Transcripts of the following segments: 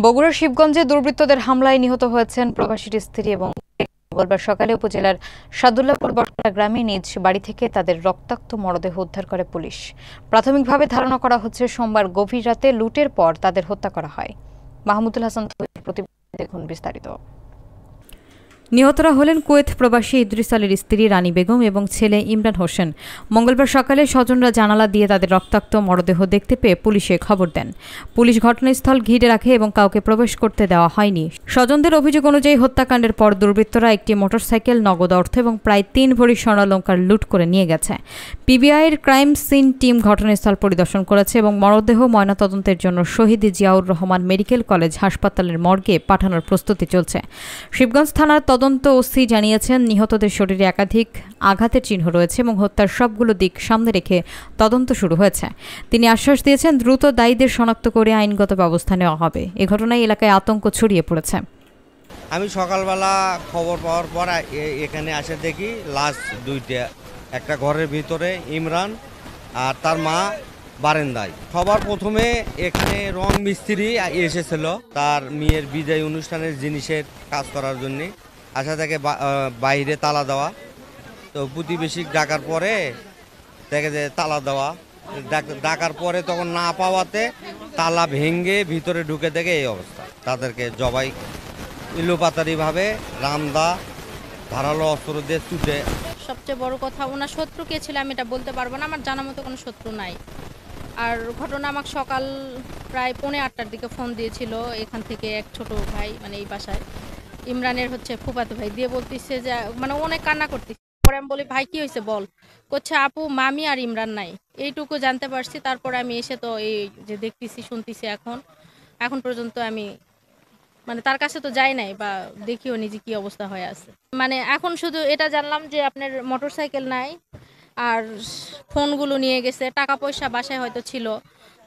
বগুড়ার শিবগঞ্জে দুর্বৃত্তদের হামলায় নিহত হয়েছেন প্রবাসীর স্ত্রী এবং মঙ্গলবার সকালে উপজেলার সাদুল্লাপুর বটতলা গ্রামে নিজ বাড়ি থেকে তাদের রক্তাক্ত মরদেহ উদ্ধার করে পুলিশ। প্রাথমিকভাবে ধারণা করা হচ্ছে সোমবার গভীর রাতে লুটের পর তাদের হত্যা করা হয়। মাহমুদুল হাসান প্রতিবেদনে দেখুন বিস্তারিত। নিহতরা হলেন কুয়েত প্রবাসী ইদ্রিস আলীর স্ত্রী রানী বেগম এবং ছেলে ইমরান হোসেন। মঙ্গলবার সকালে স্বজনরা জানালা দিয়ে তাদের রক্তাক্ত মরদেহ দেখতে পেয়ে পুলিশে খবর দেন। পুলিশ ঘটনাস্থল ঘিরে রাখে এবং কাউকে প্রবেশ করতে দেওয়া হয়নি। স্বজনদের অভিযোগ অনুযায়ী হত্যাকাণ্ডের পর দুর্বৃত্তরা একটি মোটরসাইকেল, নগদ অর্থ এবং প্রায় 3 ভরি স্বর্ণালংকার লুট করে নিয়ে গেছে। পিবিআইয়ের ক্রাইম সিন টিম ঘটনাস্থল পরিদর্শন করেছে এবং মরদেহ ময়নাতদন্তের জন্য শহীদ জিয়াউর রহমান মেডিকেল কলেজ হাসপাতালের মর্গে পাঠানোর প্রস্তুতি চলছে। শিবগঞ্জ থানার তদন্ত ওসি জানিয়েছেন, নিহতদের শরীরে একাধিক আঘাতের চিহ্ন রয়েছে এবং হত্যার সবগুলো দিক সামনে রেখে তদন্ত শুরু হয়েছে। তিনি আশ্বাস দিয়েছেন, দ্রুত দায়ীদের শনাক্ত করে আইনগত ব্যবস্থা নেওয়া হবে। এ ঘটনায় এলাকায় আতঙ্ক ছড়িয়ে পড়েছে। আমি সকালবেলা খবর পাওয়ার পর এখানে আসে দেখি লাশ দুইটা, একটা ঘরের ভিতরে ইমরান আর তার মা বারান্দায়। সবার প্রথমে এখানে রং মিস্ত্রি এসেছিল তার মেয়ের বিদায় অনুষ্ঠানের জিনিসের কাজ করার জন্যে। আশা থেকে বাইরে তালা দেওয়া, তো প্রতিবেশী ডাকার পরে দেখে যে তালা দেওয়া, ডাকার পরে তখন না পাওয়াতে তালা ভেঙে ভিতরে ঢুকে দেখে এই অবস্থা। তাদেরকে জবাই ইলোপাতারিভাবে রামদা ধারালো অস্ত্র দিয়ে ছুটে। সবচেয়ে বড় কথা, ওনার শত্রু কে ছিল আমি এটা বলতে পারবো না, আমার জানার মতো কোনো শত্রু নাই। আর ঘটনা আমাকে সকাল প্রায় 8:45টার দিকে ফোন দিয়েছিল এখান থেকে এক ছোট ভাই, মানে এই বাসায় ইমরানের ফুফাতো ভাই দিয়ে বলতেছে যে মানে অনেক কান্না করতেছে। পরে আমি বলি, ভাই কি হয়েছে বল? করছে আপু মামি আর ইমরান নাই, এইটুকু জানতে পারছি। তারপরে আমি এসে তো এই যে দেখতেছি শুনতেছি, এখন পর্যন্ত আমি মানে তার কাছে তো যাই নাই বা দেখিও নি যে কি অবস্থা হয়ে আছে। মানে এখন শুধু এটা জানলাম যে আপনার মোটরসাইকেল নাই আর ফোনগুলো নিয়ে গেছে, টাকা পয়সা বাসায় হয়তো ছিল,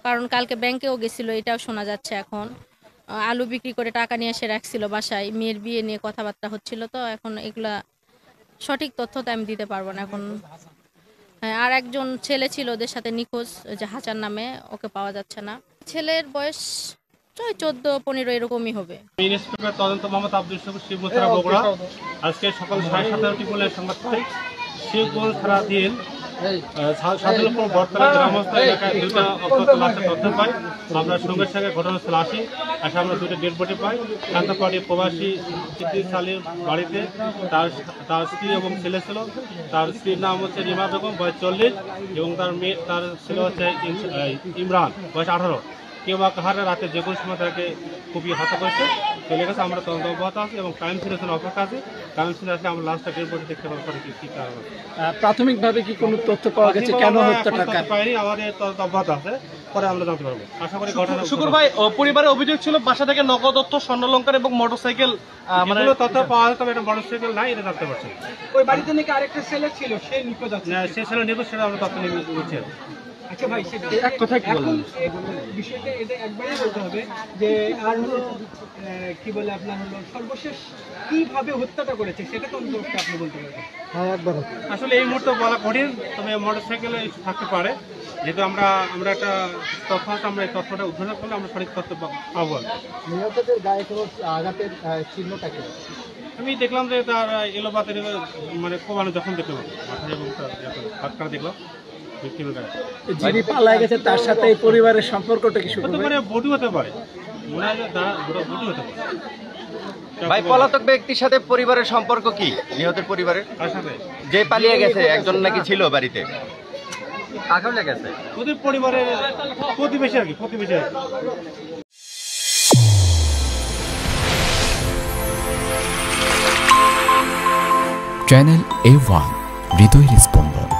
কারণ কালকে ব্যাংকেও গেছিল, এটাও শোনা যাচ্ছে। এখন আলু বিক্রি করে টাকা নিয়ে এসে রাখছিল বাসায়, মেয়ের বিয়ে নিয়ে কথাবার্তা হচ্ছিল। তো এখন এগুলা সঠিক তথ্য তো আমি দিতে পারবো না এখন। আর একজন ছেলে ছিল ওদের সাথে নিখোঁজ, যে হাসান নামে, ওকে পাওয়া যাচ্ছে না। ছেলের বয়স 14-15 এরকমই হবে। ইন্সপেক্টর তদন্ত মোহাম্মদ আব্দুল শুকুর, শিবগঞ্জ থানা বগুড়া। আজকে সকাল 7:30টি বলে সংবাদ পাই শিবগঞ্জ থানাধীন সাদুল্লাপুর বটতলা গ্রামস্থ এলাকায় 2টা অজ্ঞাত লাশের তথ্য পাই। আমরা সঙ্গে সঙ্গে ঘটনাস্থলে আসি, আমরা 2টা ডেড বডি পাই। কান্তাপাড়ি প্রবাসী ইদ্রিস আলীর বাড়িতে তার স্ত্রী এবং ছেলে ছিল। তার স্ত্রীর নাম হচ্ছে রিমা বেগম, বয়স 40, এবং তার ছেলে হচ্ছে ইমরান, বয়স 18। কেউ বা কাহারে রাতে যে কোনো সময় তাকে খুবই হত্যা করেছে চলে গেছে। আমরা তদন্ত অব্যাহত আছি এবং ক্রাইম সিন অপেক্ষা আছে। ক্রাইম সিন আসলে আমরা লাস্টটা ডেড বডি দেখতে পাবো কি কারণ। প্রাথমিকভাবে কি কোনো তথ্য পাওয়া গেছে কেন হত্যাটা পাইনি? আমাদের তদন্ত অব্যাহত আছে, পরে আমরা জানতে পারবো। আশা করি ঘটনা। শুকুর ভাই, পরিবারের অভিযোগ ছিল বাসা থেকে নগদ অর্থ, স্বর্ণালংকার এবং মোটরসাইকেল, মানে তথ্য পাওয়া যেত, এটা মোটরসাইকেল নাই, এটা জানতে পারছি। ওই বাড়িতে নাকি আরেকটা ছেলে ছিল, সে নিখোঁজ আছে। সে ছেলে নিখোঁজ, সেটা আমরা তথ্য নিচ্ছি। আচ্ছা ভাই, এক কথা কি বলবেন? বিষয়টা এটা একবারই বলতে হবে যে আর হলো কি বলে আপনার হলো সর্বশেষ কিভাবে হত্যাটা করেছে সেটা তো আপনি বলতে পারবেন? হ্যাঁ, একবার। আসলে এই মুহূর্তে বলা কঠিন, তবে মোটরসাইকেলে থাকতে পারে। যেহেতু আমরা একটা তথ্য আছে, আমরা এই তথ্যটা উদ্ধার করলে আমরা সঠিক তথ্য পাবো। নিহতদের গায়ে কোনো আঘাতের চিহ্নটাকে আমি দেখলাম যে তার এলোপাতের মানে কোবানো যখন দেখলাম মাথায় এবং হাত কাটা দেখলাম। যিনি পালা গেছে তার সাথে এই পরিবারের সম্পর্কটা কি শুরু হতে পারে? বধূ হতে পারে, মনে হয় বধূ হতে পারে। ভাই, পলাতক ব্যক্তির সাথে পরিবারের সম্পর্ক কি? নিহতের পরিবারের যে পালিয়ে গেছে একজন নাকি ছিল বাড়িতে, কাকেও লেগেছে ওদের পরিবারের প্রতিবেশী আর কি, প্রতিবেশী। চ্যানেল A1 হৃদয়ের স্পন্দন।